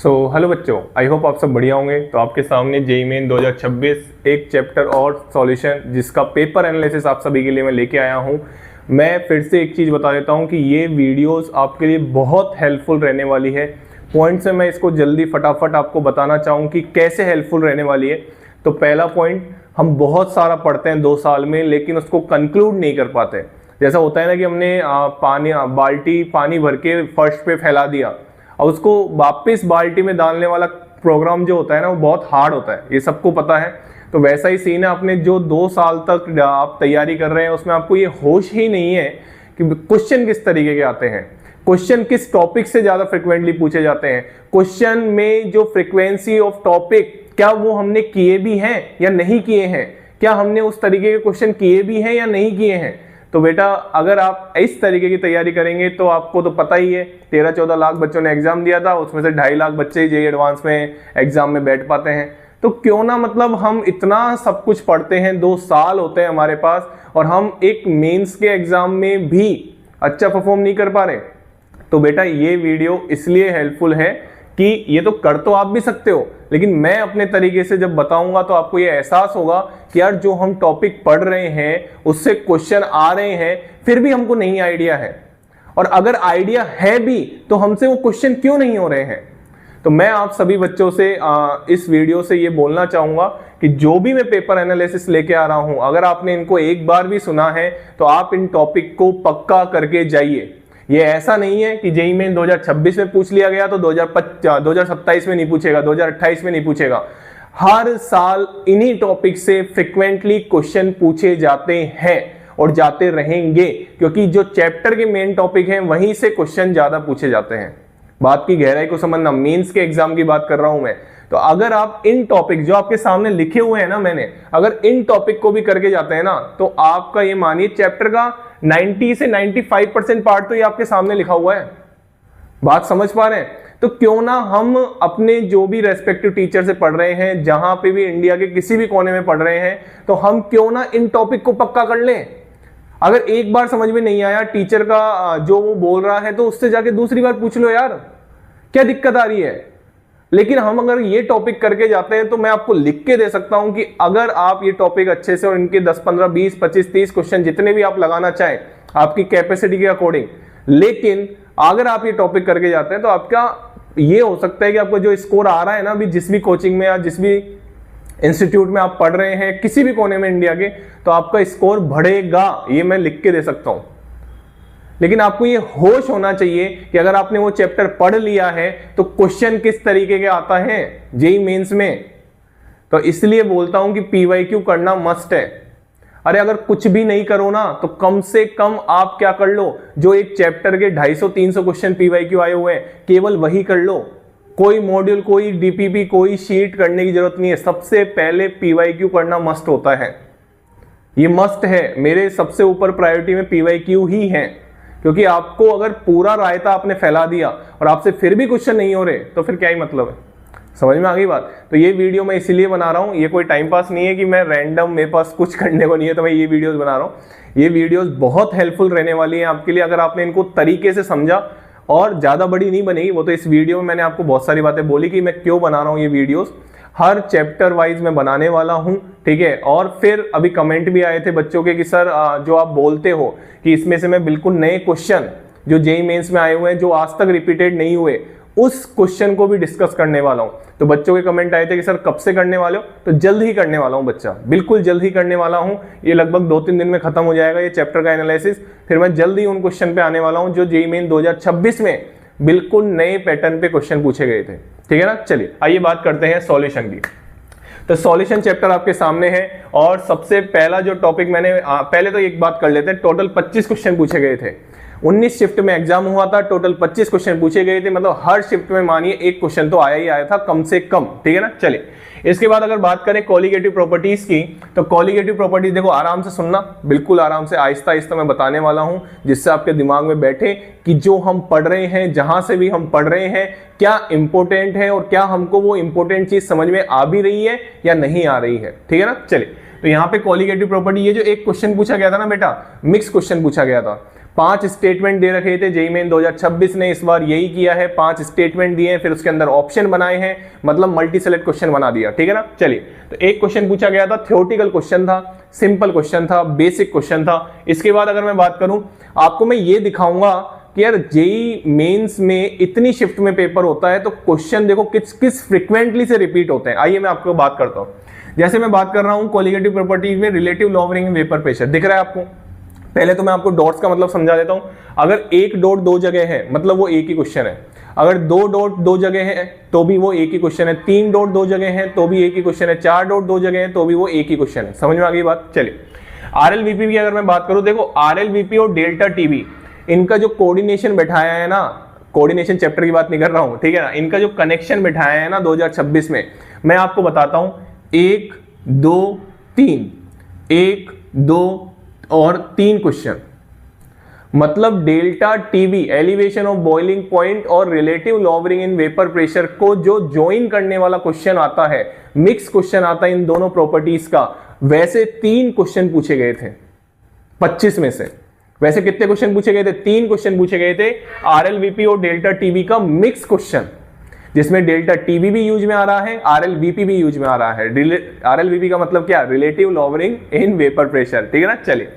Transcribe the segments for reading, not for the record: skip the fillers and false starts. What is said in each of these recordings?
Hello बच्चों, I hope आप सब बढ़िया होंगे। तो आपके सामने जेईई मेन 2026 एक चैप्टर और सॉल्यूशन जिसका पेपर एनालिसिस आप सभी के लिए मैं लेके आया हूं। मैं फिर से एक चीज़ बता देता हूं कि ये वीडियोस आपके लिए बहुत हेल्पफुल रहने वाली है। पॉइंट से मैं इसको जल्दी फटाफट आपको बताना चाहूँ कि कैसे हेल्पफुल रहने वाली है। तो पहला पॉइंट, हम बहुत सारा पढ़ते हैं 2 साल में, लेकिन उसको कंक्लूड नहीं कर पाते। जैसा होता है ना कि हमने बाल्टी पानी भर के फर्श पे फैला दिया और उसको वापस बाल्टी में डालने वाला प्रोग्राम जो होता है ना, वो बहुत हार्ड होता है, ये सबको पता है। तो वैसा ही सीन है, आपने जो 2 साल तक आप तैयारी कर रहे हैं उसमें आपको ये होश ही नहीं है कि क्वेश्चन किस तरीके के आते हैं, क्वेश्चन किस टॉपिक से ज्यादा फ्रिक्वेंटली पूछे जाते हैं, क्वेश्चन में जो फ्रिक्वेंसी ऑफ टॉपिक क्या वो हमने किए भी हैं या नहीं किए हैं, क्या हमने उस तरीके के क्वेश्चन किए भी हैं या नहीं किए हैं। तो बेटा अगर आप इस तरीके की तैयारी करेंगे तो आपको तो पता ही है, 13-14 लाख बच्चों ने एग्जाम दिया था, उसमें से 2.5 लाख बच्चे जेईई एडवांस में एग्जाम में बैठ पाते हैं। तो क्यों ना मतलब हम इतना सब कुछ पढ़ते हैं, 2 साल होते हैं हमारे पास, और हम एक मेंस के एग्जाम में भी अच्छा परफॉर्म नहीं कर पा रहे। तो बेटा ये वीडियो इसलिए हेल्पफुल है कि ये तो कर तो आप भी सकते हो, लेकिन मैं अपने तरीके से जब बताऊंगा तो आपको ये एहसास होगा कि यार जो हम टॉपिक पढ़ रहे हैं उससे क्वेश्चन आ रहे हैं, फिर भी हमको नहीं आइडिया है, और अगर आइडिया है भी तो हमसे वो क्वेश्चन क्यों नहीं हो रहे हैं। तो मैं आप सभी बच्चों से इस वीडियो से ये बोलना चाहूंगा कि जो भी मैं पेपर एनालिसिस लेके आ रहा हूं, अगर आपने इनको एक बार भी सुना है तो आप इन टॉपिक को पक्का करके जाइए। ये ऐसा नहीं है कि जेईई मेन 2026 में पूछ लिया गया तो 2027 में नहीं पूछेगा, 2028 में नहीं पूछेगा। हर साल इन्हीं टॉपिक से फ्रिक्वेंटली क्वेश्चन पूछे जाते हैं और जाते रहेंगे, क्योंकि जो चैप्टर के मेन टॉपिक हैं वहीं से क्वेश्चन ज्यादा पूछे जाते हैं। बात की गहराई को समझना, मेंस के एग्जाम की बात कर रहा हूं मैं। तो अगर आप इन टॉपिक जो आपके सामने लिखे हुए हैं ना मैंने, अगर इन टॉपिक को भी करके जाते हैं ना, तो आपका ये मानिए चैप्टर का 90 से 95% पार्ट तो ये आपके सामने लिखा हुआ है। बात समझ पा रहे हैं? तो क्यों ना हम अपने जो भी रेस्पेक्टिव टीचर से पढ़ रहे हैं, जहां पे भी इंडिया के किसी भी कोने में पढ़ रहे हैं, तो हम क्यों ना इन टॉपिक को पक्का कर लें। अगर एक बार समझ में नहीं आया टीचर का जो वो बोल रहा है, तो उससे जाके दूसरी बार पूछ लो यार, क्या दिक्कत आ रही है। लेकिन हम अगर ये टॉपिक करके जाते हैं तो मैं आपको लिख के दे सकता हूं कि अगर आप ये टॉपिक अच्छे से और इनके 10, 15, 20, 25, 30 क्वेश्चन जितने भी आप लगाना चाहें आपकी कैपेसिटी के अकॉर्डिंग, लेकिन अगर आप ये टॉपिक करके जाते हैं तो आपका ये हो सकता है कि आपको जो स्कोर आ रहा है ना, अभी जिस भी कोचिंग में या जिस भी इंस्टीट्यूट में आप पढ़ रहे हैं, किसी भी कोने में इंडिया के, तो आपका स्कोर बढ़ेगा, ये मैं लिख के दे सकता हूं। लेकिन आपको ये होश होना चाहिए कि अगर आपने वो चैप्टर पढ़ लिया है तो क्वेश्चन किस तरीके के आता है जेईई मेंस में। तो इसलिए बोलता हूं कि पीवाईक्यू करना मस्ट है। अरे अगर कुछ भी नहीं करो ना, तो कम से कम आप क्या कर लो, जो एक चैप्टर के 250-300 क्वेश्चन पीवाईक्यू आए हुए हैं, केवल वही कर लो। कोई मॉड्यूल, कोई डीपीपी, कोई शीट करने की जरूरत नहीं है। सबसे पहले पीवाईक्यू करना मस्ट होता है, ये मस्ट है। मेरे सबसे ऊपर प्रायोरिटी में पीवाईक्यू ही है, क्योंकि आपको अगर पूरा रायता आपने फैला दिया और आपसे फिर भी क्वेश्चन नहीं हो रहे तो फिर क्या ही मतलब है। समझ में आ गई बात? तो ये वीडियो मैं इसीलिए बना रहा हूँ, ये कोई टाइम पास नहीं है कि मैं रैंडम, मेरे पास कुछ करने को नहीं है तो मैं ये वीडियोस बना रहा हूँ। ये वीडियोस बहुत हेल्पफुल रहने वाली है आपके लिए, अगर आपने इनको तरीके से समझा। और ज्यादा बड़ी नहीं बनेगी, वो तो इस वीडियो में मैंने आपको बहुत सारी बातें बोली कि मैं क्यों बना रहा हूँ ये वीडियोस। हर चैप्टर वाइज मैं बनाने वाला हूं, ठीक है। और फिर अभी कमेंट भी आए थे बच्चों के कि सर जो आप बोलते हो कि इसमें से मैं बिल्कुल नए क्वेश्चन जो जेईई मेंस में आए हुए हैं, जो आज तक रिपीटेड नहीं हुए, उस क्वेश्चन को भी डिस्कस करने वाला हूं। तो बच्चों के कमेंट आए थे कि सर कब से करने वाले हो, तो जल्द ही करने वाला हूं बच्चा, बिल्कुल जल्द ही करने वाला हूं। ये लगभग 2-3 दिन में खत्म हो जाएगा ये चैप्टर का एनालिसिस। फिर मैं जल्द ही उन क्वेश्चन पे आने वाला हूं जो जेईई मेन 2026 में बिल्कुल नए पैटर्न पे क्वेश्चन पूछे गए थे, ठीक है ना। चलिए आइए बात करते हैं सॉल्यूशन की। तो सॉल्यूशन चैप्टर आपके सामने है, और सबसे पहला जो टॉपिक मैंने पहले तो एक बात कर लेते हैं, टोटल 25 क्वेश्चन पूछे गए थे। 19 शिफ्ट में एग्जाम हुआ था, टोटल 25 क्वेश्चन पूछे गए थे, मतलब हर शिफ्ट में मानिए एक क्वेश्चन तो आया ही आया था कम से कम, ठीक है ना। चलिए इसके बाद अगर बात करें कॉलिगेटिव प्रॉपर्टीज की, तो कॉलिगेटिव प्रॉपर्टीज देखो आराम से सुनना, बिल्कुल आराम से आहिस्ता आहिस्ता मैं बताने वाला हूं, जिससे आपके दिमाग में बैठे कि जो हम पढ़ रहे हैं, जहां से भी हम पढ़ रहे हैं, क्या इंपॉर्टेंट है और क्या हमको वो इंपॉर्टेंट चीज समझ में आ भी रही है या नहीं आ रही है, ठीक है ना। चलिए तो यहाँ पे कॉलिगेटिव प्रॉपर्टी, ये जो एक क्वेश्चन पूछा गया था ना बेटा, मिक्स क्वेश्चन पूछा गया था, 5 स्टेटमेंट दे रखे थे जेईई मेन 2026 ने इस बार यही किया है, 5 स्टेटमेंट दिए हैं, फिर उसके अंदर ऑप्शन बनाए हैं, मतलब मल्टी सेलेक्ट क्वेश्चन बना दिया, ठीक है ना। चलिए, तो एक क्वेश्चन पूछा गया था, थ्योरेटिकल क्वेश्चन था, सिंपल क्वेश्चन था, बेसिक क्वेश्चन था। इसके बाद अगर मैं बात करूं, आपको मैं ये दिखाऊंगा कि यार जेईई मेंस में इतनी शिफ्ट में पेपर होता है तो क्वेश्चन देखो किस किस फ्रीक्वेंटली से रिपीट होते हैं। आइए मैं आपको बात करता हूं। जैसे मैं बात कर रहा हूं कोलिगेटिव प्रॉपर्टीज में रिलेटिव लॉवरिंग वेपर प्रेशर, दिख रहा है आपको। पहले तो मैं आपको डॉट्स का मतलब समझा देता हूं। अगर एक डॉट दो जगह है मतलब वो एक ही क्वेश्चन है, अगर 2 डॉट 2 जगह है तो भी वो एक ही क्वेश्चन है, 3 डॉट 2 जगह है तो भी एक ही क्वेश्चन है, 4 डॉट 2 जगह है तो भी वो एक ही क्वेश्चन है। समझ में आ गई बात। चलिए, आरएलवीपी की अगर मैं बात करूं, देखो आरएलवीपी और डेल्टा टीवी इनका जो कोऑर्डिनेशन बैठाया है ना, कोऑर्डिनेशन चैप्टर की बात नहीं कर रहा हूं, ठीक है ना, इनका जो कनेक्शन बैठाया है ना 2026 में, मैं आपको बताता हूं 1 2 3, 1 2 और 3 क्वेश्चन, मतलब delta TV elevation of boiling point और relative lowering in vapour pressure को जो ज्वाइन करने वाला क्वेश्चन आता है, मिक्स क्वेश्चन आता है इन दोनों प्रॉपर्टीज का, वैसे 3 क्वेश्चन पूछे गए थे 25 में से। वैसे कितने क्वेश्चन पूछे गए थे? 3 क्वेश्चन पूछे गए थे आरएलवीपी और डेल्टा टीवी का मिक्स क्वेश्चन, जिसमें डेल्टा टीवी भी यूज में आ रहा है, आरएलवीपी भी यूज में आ रहा है। आरएलवीपी का मतलब क्या? Relative lowering in vapour pressure, ठीक है ना। चलिए,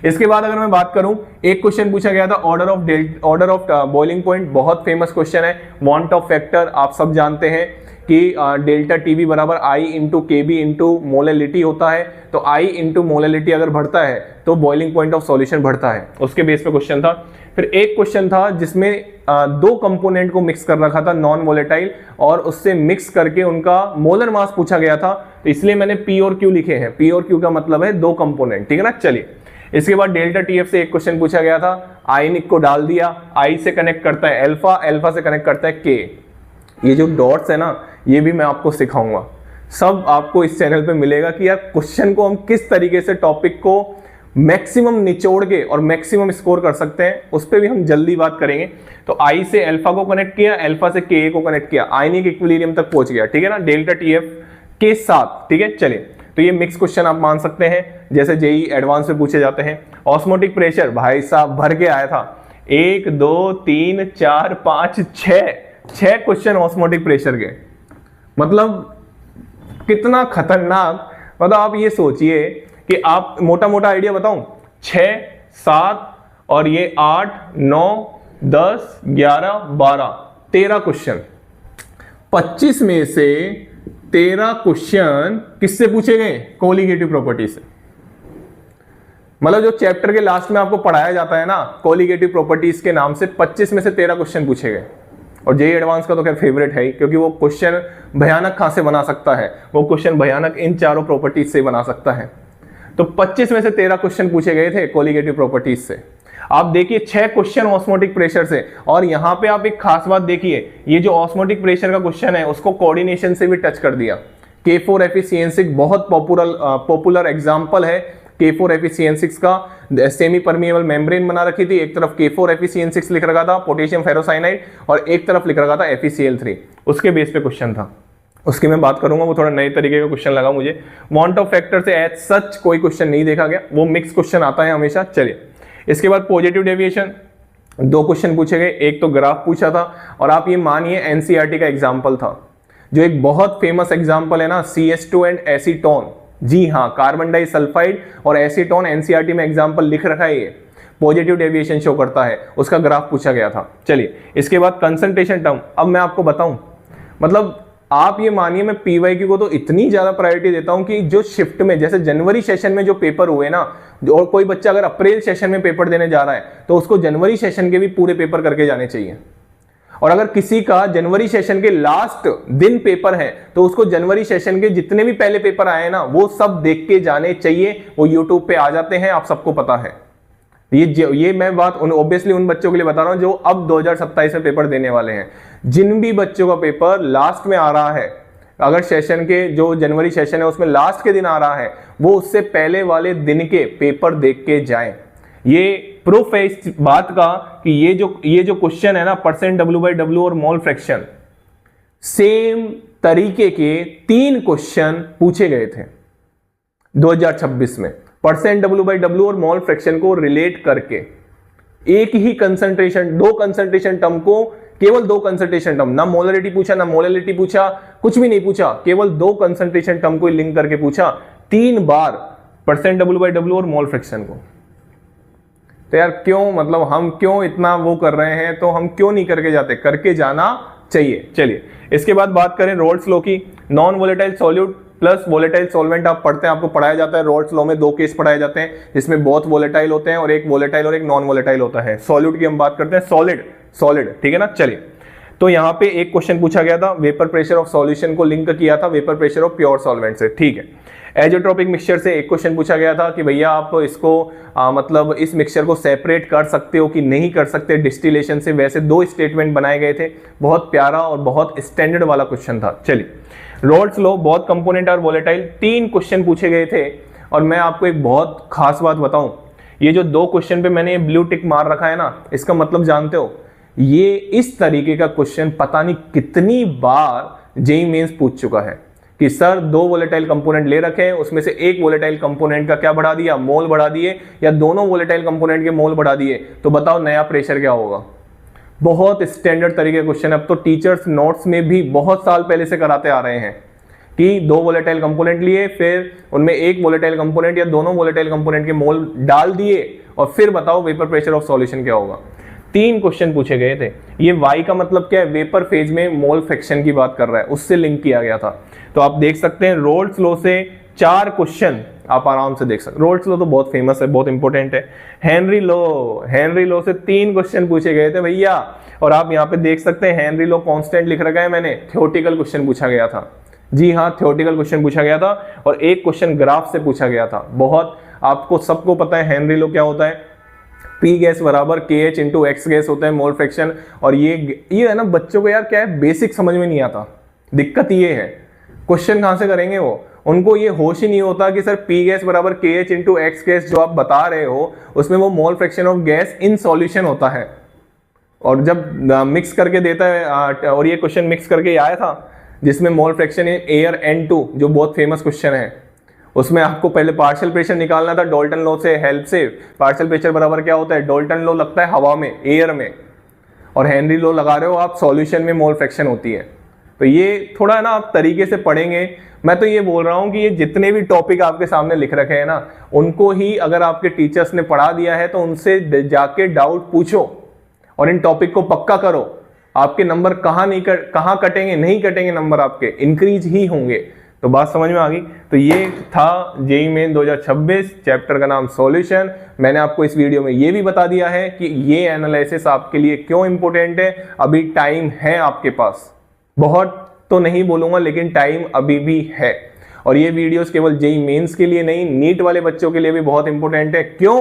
इसके बाद अगर मैं बात करूं, एक क्वेश्चन पूछा गया था ऑर्डर ऑफ बॉइलिंग पॉइंट, बहुत फेमस क्वेश्चन है। वांट ऑफ फैक्टर आप सब जानते हैं कि डेल्टा टीवी बराबर आई इंटू केबी इंटू मोलेलिटी होता है, तो आई इंटू मोलेलिटी अगर बढ़ता है तो बॉइलिंग पॉइंट ऑफ सॉल्यूशन बढ़ता है, उसके बेस पे क्वेश्चन था। फिर एक क्वेश्चन था जिसमें 2 कंपोनेंट को मिक्स कर रखा था नॉन वोलेटाइल, और उससे मिक्स करके उनका मोलर मास पूछा गया था, तो इसलिए मैंने पी और क्यू लिखे हैं। पी और क्यू का मतलब है 2 कंपोनेंट, ठीक है ना। चलिए, इसके बाद डेल्टा टीएफ से एक क्वेश्चन पूछा गया था, आयनिक को डाल दिया, आई से कनेक्ट करता है अल्फा, अल्फा से कनेक्ट करता है के। ये जो डॉट्स है ना, ये भी मैं आपको सिखाऊंगा, सब आपको इस चैनल पे मिलेगा कि यार क्वेश्चन को हम किस तरीके से टॉपिक को मैक्सिमम निचोड़ के और मैक्सिमम स्कोर कर सकते हैं, उस पर भी हम जल्दी बात करेंगे। तो आई से अल्फा को कनेक्ट किया, अल्फा से के को कनेक्ट किया, आयनिक इक्विलिब्रियम तक पहुंच गया, ठीक है ना, डेल्टा टीएफ के साथ, ठीक है। चलिए, तो ये मिक्स क्वेश्चन आप मान सकते हैं, जैसे जेईई एडवांस में पूछे जाते हैं। ऑस्मोटिक प्रेशर भाई साहब भर के आया था, 1 2 3 4 5 6 क्वेश्चन ऑस्मोटिक प्रेशर के, मतलब कितना खतरनाक। मतलब आप ये सोचिए कि आप मोटा मोटा आइडिया बताऊं, 6 7 और ये 8 9 10 11 12 13 क्वेश्चन, 25 में से 13 क्वेश्चन किससे पूछे गए? कोलिगेटिव प्रॉपर्टी से। मतलब जो चैप्टर के लास्ट में आपको पढ़ाया जाता है ना कोलिगेटिव प्रॉपर्टीज के नाम से, 25 में से 13 क्वेश्चन पूछे गए। और जेईई एडवांस का तो खैर फेवरेट है ही, क्योंकि वो क्वेश्चन भयानक कहां से बना सकता है, वो क्वेश्चन भयानक इन चारों प्रॉपर्टीज से बना सकता है। तो 25 में से 13 क्वेश्चन पूछे गए थे कोलिगेटिव प्रॉपर्टीज से। आप देखिए 6 क्वेश्चन ऑस्मोटिक प्रेशर से, और यहां पे आप एक खास बात देखिए, ये जो ऑस्मोटिक प्रेशर का क्वेश्चन है उसको कोऑर्डिनेशन से भी टच कर दिया। K4FeCN6 बहुत पॉपुलर एग्जांपल है K4FeCN6 का। सेमी परमिएबल मेम्ब्रेन बना रखी थी, एक तरफ K4FeCN6 लिख रखा था पोटेशियम फेरोसाइनाइड, और एक तरफ लिख रखा था FeCl3, उसके बेस पे क्वेश्चन था। उसकी मैं बात करूंगा, वो थोड़ा नए तरीके का क्वेश्चन लगा मुझे। वांट ऑफ फैक्टर से एज सच कोई क्वेश्चन नहीं देखा गया, वो मिक्स क्वेश्चन आता है हमेशा। चलिए, इसके बाद पॉजिटिव डेविएशन 2 क्वेश्चन पूछे गए, एक तो ग्राफ पूछा था, और आप ये मानिए एनसीईआरटी का एग्जाम्पल था, जो एक बहुत फेमस एग्जाम्पल है ना, CS2 एंड एसीटोन। जी हाँ, कार्बन डाइसल्फाइड और एसीटोन एनसीईआरटी में एग्जाम्पल लिख रखा है, ये पॉजिटिव डेविएशन शो करता है, उसका ग्राफ पूछा गया था। चलिए, इसके बाद कंसंट्रेशन टर्म, अब मैं आपको बताऊं, मतलब आप ये मानिए मैं पीवाईक्यू को तो इतनी ज्यादा प्रायोरिटी देता हूं कि जो शिफ्ट में, जैसे जनवरी सेशन में जो पेपर हुए ना, और कोई बच्चा अगर अप्रैल सेशन में पेपर देने जा रहा है तो उसको जनवरी सेशन के भी पूरे पेपर करके जाने चाहिए। और अगर किसी का जनवरी सेशन के लास्ट दिन पेपर है तो उसको जनवरी सेशन के जितने भी पहले पेपर आए ना वो सब देख के जाने चाहिए, वो यूट्यूब पे आ जाते हैं, आप सबको पता है। ये मैं बात ऑब्वियसली उन बच्चों के लिए बता रहा हूं जो अब 2027 में पेपर देने वाले हैं। जिन भी बच्चों का पेपर लास्ट में आ रहा है, अगर सेशन के जो जनवरी सेशन है उसमें लास्ट के दिन आ रहा है, वो उससे पहले वाले दिन के पेपर देख के जाएं। ये प्रूफ है इस बात का कि ये जो क्वेश्चन है ना, परसेंट W/W और मोल फ्रैक्शन, सेम तरीके के 3 क्वेश्चन पूछे गए थे 2026 में, परसेंट W/W और मोल फ्रैक्शन को रिलेट करके एक ही कंसंट्रेशन, दो कंसंट्रेशन टर्म को, केवल दो कंसंट्रेशन टर्म, ना मोलरिटी पूछा ना मोलरिटी पूछा, कुछ भी नहीं पूछा, केवल दो कंसंट्रेशन टर्म को लिंक करके पूछा 3 बार, %W/W और मोल फ्रैक्शन को। तो यार क्यों, मतलब हम क्यों इतना वो कर रहे हैं, तो हम क्यों नहीं करके जाते, करके जाना चाहिए। चलिए इसके बाद बात करें रोल्स लॉ की। Non volatile solute plus volatile solvent आप पढ़ते हैं, आपको पढ़ाया जाता है रोल्स लॉ में 2 केस पढ़ाए जाते हैं जिसमें बहुत वोलेटाइल होते हैं और एक वोलेटाइल और एक नॉन वोलेटाइल होता है। सॉल्यूट की हम बात करते हैं, सॉलिड, ठीक है ना। चलिए तो यहाँ पे एक क्वेश्चन पूछा गया था, वेपर प्रेशर ऑफ सॉल्यूशन को लिंक किया था vapour pressure of pure solvent से, ठीक है। एजोट्रोपिक मिक्सचर से एक क्वेश्चन पूछा गया था कि भैया आप इसको मतलब इस मिक्सचर को सेपरेट कर सकते हो कि नहीं कर सकते डिस्टिलेशन से, वैसे 2 स्टेटमेंट बनाए गए थे। बहुत प्यारा और बहुत स्टैंडर्ड वाला क्वेश्चन था। चलिए रोल्स लॉ, बहुत कंपोनेंट और वोलेटाइल, 3 क्वेश्चन पूछे गए थे। और मैं आपको एक बहुत खास बात बताऊं, ये जो 2 क्वेश्चन पे मैंने ब्लू टिक मार रखा है ना, इसका मतलब जानते हो, ये इस तरीके का क्वेश्चन पता नहीं कितनी बार जेईई मेंस पूछ चुका है कि सर 2 वोलेटाइल कंपोनेंट ले रखे हैं, उसमें से एक वोलेटाइल कंपोनेंट का क्या बढ़ा दिया, मोल बढ़ा दिए, या दोनों वोलेटाइल कंपोनेंट के मोल बढ़ा दिए, तो बताओ नया प्रेशर क्या होगा। बहुत स्टैंडर्ड तरीके का क्वेश्चन है। अब तो टीचर्स नोट्स में भी बहुत साल पहले से कराते आ रहे हैं कि 2 वोलेटाइल कंपोनेंट लिए, फिर उनमें एक वोलेटाइल कंपोनेंट या दोनों वोलेटाइल कंपोनेंट के मोल डाल दिए और फिर बताओ वेपर प्रेशर ऑफ सॉल्यूशन क्या होगा। 3 क्वेश्चन पूछे गए थे। ये वाई का मतलब क्या है, वेपर फेज में मोल फ्रैक्शन की बात कर रहा है, उससे लिंक किया गया था। तो आप देख सकते हैं रोल्स लॉ से 4 क्वेश्चन आप आराम से देख सकते। रोल्स लॉ तो बहुत फेमस है, बहुत इंपॉर्टेंट है। हेनरी लॉ से 3 क्वेश्चन पूछे गए थे भैया। और आप यहाँ पे देख सकते हैं हेनरी लॉ कांस्टेंट लिख रखा है मैंने, थ्योरेटिकल क्वेश्चन पूछा गया था। जी हाँ, थ्योरेटिकल क्वेश्चन पूछा गया था और एक क्वेश्चन ग्राफ से पूछा गया था। बहुत आपको सबको पता है हेनरी लॉ क्या होता है, P गैस बराबर KH इंटू X गैस होता है मोल फ्रैक्शन। और ये है ना, बच्चों को यार क्या है, बेसिक समझ में नहीं आता। दिक्कत ये है, क्वेश्चन कहां से करेंगे वो, उनको ये होश ही नहीं होता कि सर P गैस बराबर KH इंटू X गैस जो आप बता रहे हो उसमें वो mole fraction of gas in solution होता है। और जब मिक्स करके देता है, और ये क्वेश्चन मिक्स करके आया था जिसमें mole fraction in air N2 जो बहुत फेमस क्वेश्चन है, उसमें आपको पहले पार्शियल प्रेशर निकालना था डाल्टन लॉ से हेल्प से। पार्शियल प्रेशर बराबर क्या होता है, डाल्टन लॉ लगता है हवा में, एयर में, और हेनरी लॉ लगा रहे हो आप सॉल्यूशन में, मोल फ्रैक्शन होती है। तो ये थोड़ा है ना आप तरीके से पढ़ेंगे। मैं तो ये बोल रहा हूँ कि ये जितने भी टॉपिक आपके सामने लिख रखे हैं ना, उनको ही अगर आपके टीचर्स ने पढ़ा दिया है तो उनसे जाके डाउट पूछो और इन टॉपिक को पक्का करो। आपके नंबर कहाँ कटेंगे, नहीं कटेंगे, नंबर आपके इंक्रीज ही होंगे। तो बात समझ में आ गई। तो ये था जेईई मेन 2026, चैप्टर का नाम सॉल्यूशन। मैंने आपको इस वीडियो में ये भी बता दिया है कि ये एनालिसिस आपके लिए क्यों इंपॉर्टेंट है। अभी टाइम है आपके पास, बहुत तो नहीं बोलूंगा लेकिन टाइम अभी भी है। और ये वीडियोस केवल जेईई मेंस के लिए नहीं, नीट वाले बच्चों के लिए भी बहुत इंपॉर्टेंट है। क्यों?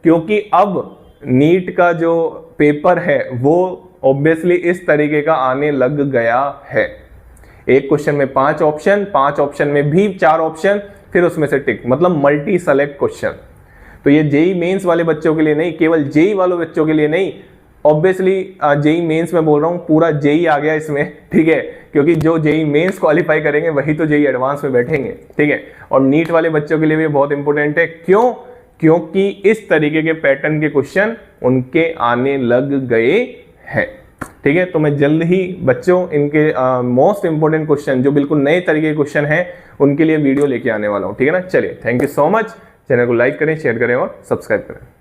क्योंकि अब नीट का जो पेपर है वो ऑब्वियसली इस तरीके का आने लग गया है। एक क्वेश्चन में 5 ऑप्शन, 5 ऑप्शन में भी 4 ऑप्शन, फिर उसमें से टिक, मतलब मल्टी सेलेक्ट क्वेश्चन। तो ये जेईई मेंस वाले बच्चों के लिए नहीं, केवल जेईई वाले बच्चों के लिए नहीं, ऑब्वियसली जेईई मेंस में बोल रहा हूँ, पूरा जेईई आ गया इसमें, ठीक है, क्योंकि जो जेईई मेंस क्वालिफाई करेंगे वही तो जेईई एडवांस में बैठेंगे, ठीक है। और नीट वाले बच्चों के लिए भी बहुत इंपॉर्टेंट है। क्यों? क्योंकि इस तरीके के पैटर्न के क्वेश्चन उनके आने लग गए हैं, ठीक है। तो मैं जल्द ही बच्चों इनके मोस्ट इंपोर्टेंट क्वेश्चन जो बिल्कुल नए तरीके के क्वेश्चन हैं उनके लिए वीडियो लेके आने वाला हूँ, ठीक है ना। चलिए, thank you so much. Channel को लाइक करें, शेयर करें और सब्सक्राइब करें।